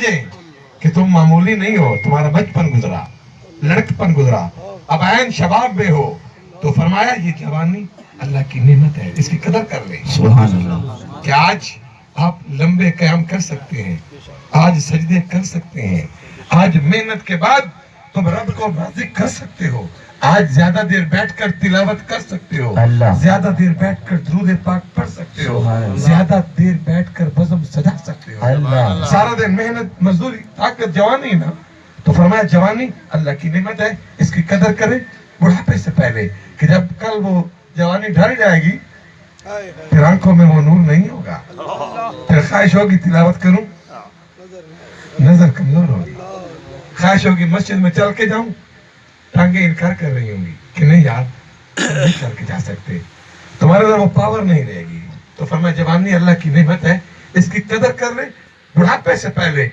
समझें कि तुम मामूली नहीं हो, तुम्हारा बचपन गुजरा, लड़कपन गुजरा, अब ऐन शबाब में हो, तो फरमाया ये जवानी अल्लाह की नेमत है, इसकी कदर कर ले। सुभान अल्लाह। कि आज आप लंबे क़याम कर सकते हैं, आज सजदे कर सकते हैं, आज मेहनत के बाद तुम रब को राज़ी कर सकते हो, आज ज्यादा देर बैठकर तिलावत कर सकते हो, अल्लाह। ज्यादा देर बैठकर दुरूद पाक पढ़ सकते हो, सुभान अल्लाह। ज्यादा देर बैठकर बज़म सजा सकते हो। अल्लाह। सारा दिन मेहनत मजदूरी ताकत जवानी ना, तो फरमाया जवानी अल्लाह की नेमत है, इसकी कदर करें बुढ़ापे से पहले, कि जब कल वो जवानी ढल जाएगी फिर आंखों में वो नूर नहीं होगा, फिर ख्वाहिश होगी तिलावत करूं, नजर कमजोर होगी, ख्वाहिश होगी मस्जिद में चल के जाऊं, टांगे इनकार कर रही होंगी कि नहीं यार नहीं चल के जा सकते, तुम्हारे अंदर वो पावर नहीं रहेगी। तो फरमाया जवानी अल्लाह की नेमत है, इसकी कदर कर ले बुढ़ापे से पहले।